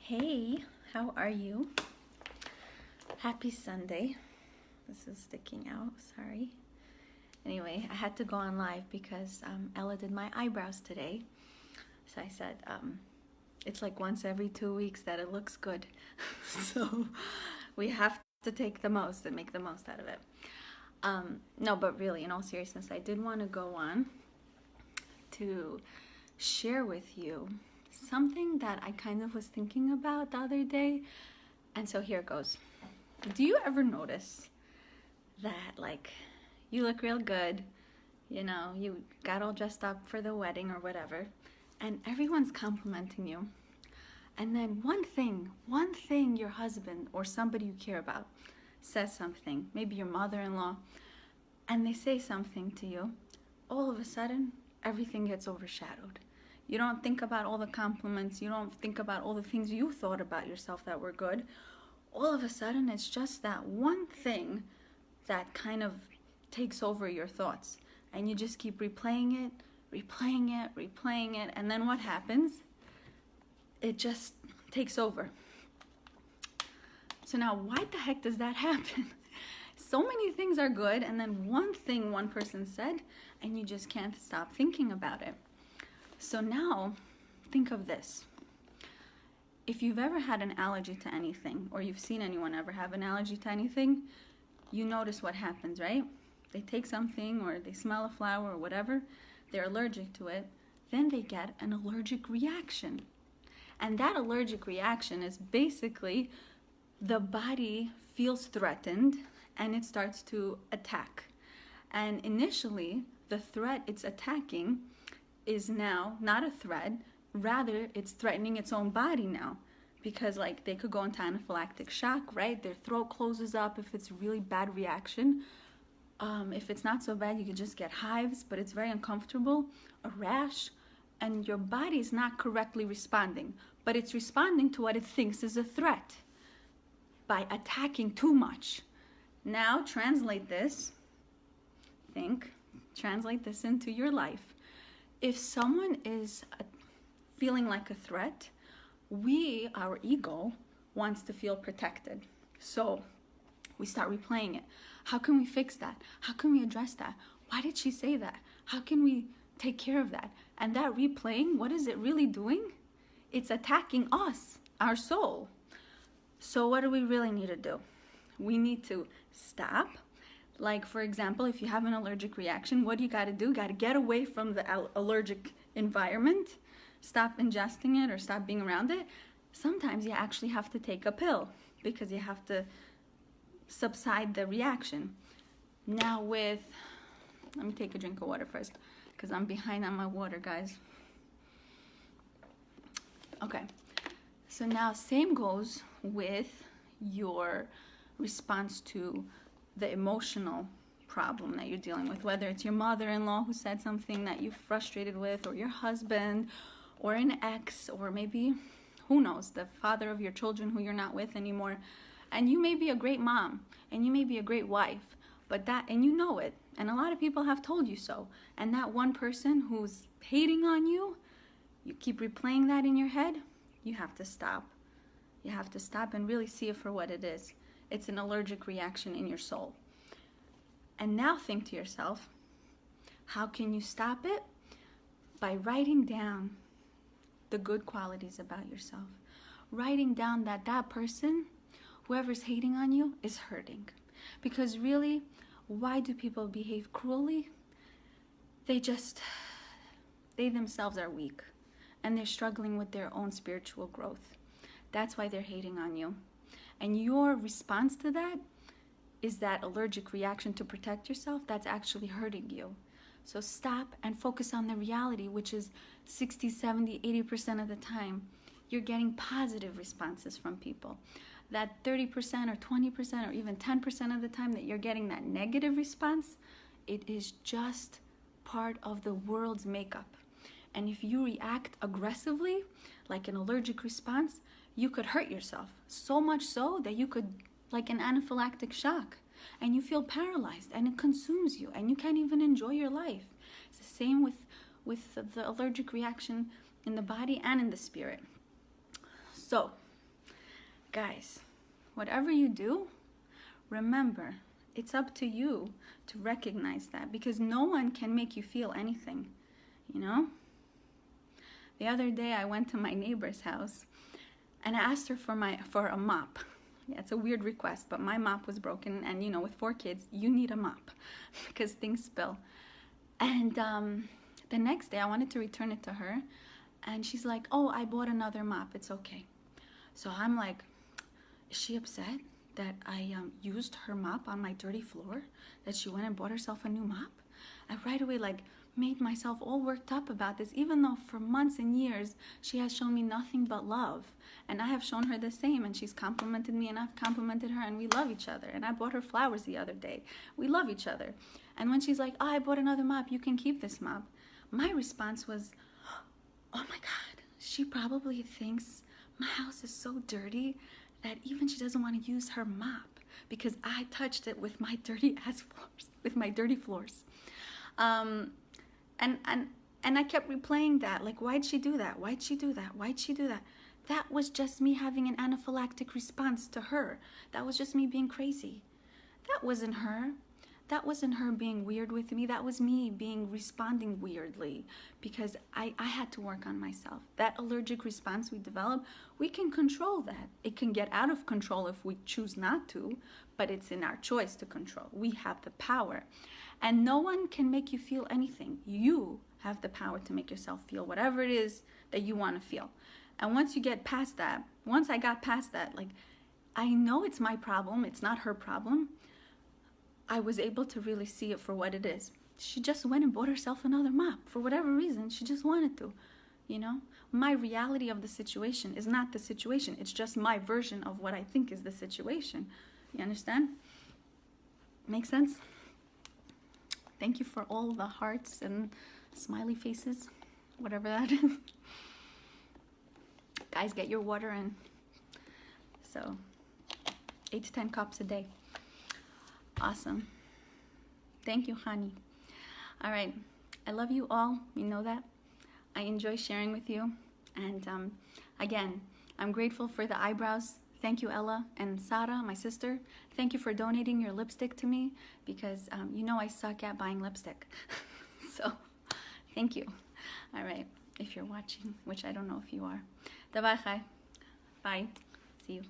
Hey, how are you? Happy Sunday. This is sticking out, sorry. Anyway, I had to go on live because Ella did my eyebrows today. So I said, it's like once every 2 weeks that it looks good. So we have to take the most and make the most out of it. No, but really, in all seriousness, I did want to go on to share with you something that I kind of was thinking about the other day. And so here it goes. Do you ever notice that, like, you look real good, you know, you got all dressed up for the wedding or whatever, and everyone's complimenting you, and then one thing your husband or somebody you care about says something, maybe your mother-in-law, and they say something to you, all of a sudden everything gets overshadowed. You don't think about all the compliments, you don't think about all the things you thought about yourself that were good. All of a sudden it's just that one thing that kind of takes over your thoughts, and you just keep replaying it, and then what happens? It just takes over. So now, why the heck does that happen? So many things are good, and then one thing one person said, and you just can't stop thinking about it. So now, think of this. If you've ever had an allergy to anything, or you've seen anyone ever have an allergy to anything, you notice what happens, right? They take something, or they smell a flower, or whatever, they're allergic to it, then they get an allergic reaction. And that allergic reaction is basically the body feels threatened and it starts to attack. And initially, the threat it's attacking is now not a threat, rather it's threatening its own body now. Because like they could go into anaphylactic shock, right? Their throat closes up if it's a really bad reaction. If it's not so bad, you could just get hives, but it's very uncomfortable, a rash, and your body's not correctly responding, but it's responding to what it thinks is a threat by attacking too much. Now translate this into your life. If someone is feeling like a threat, our ego wants to feel protected. So we start replaying it. How can we fix that? How can we address that? Why did she say that? How can we take care of that? And that replaying, what is it really doing? It's attacking us, our soul. So what do we really need to do? We need to stop. Like, for example, if you have an allergic reaction, what do you got to do? You got to get away from the allergic environment. Stop ingesting it or stop being around it. Sometimes you actually have to take a pill because you have to subside the reaction. Now let me take a drink of water first because I'm behind on my water, guys. Okay, so now same goes with your response to the emotional problem that you're dealing with, whether it's your mother-in-law who said something that you're frustrated with, or your husband, or an ex, or maybe, who knows, the father of your children who you're not with anymore. And you may be a great mom, and you may be a great wife, and you know it, and a lot of people have told you so. And that one person who's hating on you, you keep replaying that in your head, you have to stop. You have to stop and really see it for what it is. It's an allergic reaction in your soul. And now think to yourself, how can you stop it? By writing down the good qualities about yourself. Writing down that person, whoever's hating on you, is hurting. Because really, why do people behave cruelly? They themselves are weak, and they're struggling with their own spiritual growth. That's why they're hating on you. And your response to that is that allergic reaction to protect yourself that's actually hurting you. So stop and focus on the reality, which is 60, 70, 80% of the time, you're getting positive responses from people. That 30% or 20% or even 10% of the time that you're getting that negative response, it is just part of the world's makeup. And if you react aggressively, like an allergic response, you could hurt yourself. So much so that you could, like an anaphylactic shock, and you feel paralyzed and it consumes you and you can't even enjoy your life. It's the same with the allergic reaction in the body and in the spirit. So Guys, whatever you do, remember, it's up to you to recognize that, because no one can make you feel anything, you know? The other day I went to my neighbor's house and I asked her for a mop. Yeah, it's a weird request, but my mop was broken, and you know, with 4 kids, you need a mop because things spill. And the next day I wanted to return it to her, and she's like, "Oh, I bought another mop, it's okay." So I'm like, is she upset that I used her mop on my dirty floor, that she went and bought herself a new mop? I right away like made myself all worked up about this, even though for months and years she has shown me nothing but love, and I have shown her the same, and she's complimented me and I've complimented her, and we love each other. And I bought her flowers the other day. We love each other. And when she's like, "Oh, I bought another mop, you can keep this mop," my response was, oh my God, she probably thinks my house is so dirty that even she doesn't want to use her mop because I touched it with my dirty ass floors, with my dirty floors. And I kept replaying that, like, why'd she do that? Why'd she do that? Why'd she do that? That was just me having an anaphylactic response to her. That was just me being crazy. That wasn't her. That wasn't her being weird with me. That was me responding weirdly because I had to work on myself. That allergic response we develop, we can control that. It can get out of control if we choose not to, but it's in our choice to control. We have the power. And no one can make you feel anything. You have the power to make yourself feel whatever it is that you want to feel. And once you get past that, once I got past that, like, I know it's my problem, it's not her problem. I was able to really see it for what it is. She just went and bought herself another mop for whatever reason. She just wanted to, you know? My reality of the situation is not the situation. It's just my version of what I think is the situation. You understand? Make sense? Thank you for all the hearts and smiley faces, whatever that is. Guys, get your water in. So, 8 to 10 cups a day. Awesome. Thank you, honey. All right. I love you all. You know that. I enjoy sharing with you. And again, I'm grateful for the eyebrows. Thank you, Ella and Sarah, my sister. Thank you for donating your lipstick to me because you know I suck at buying lipstick. So, thank you. All right. If you're watching, which I don't know if you are. Bye. See you.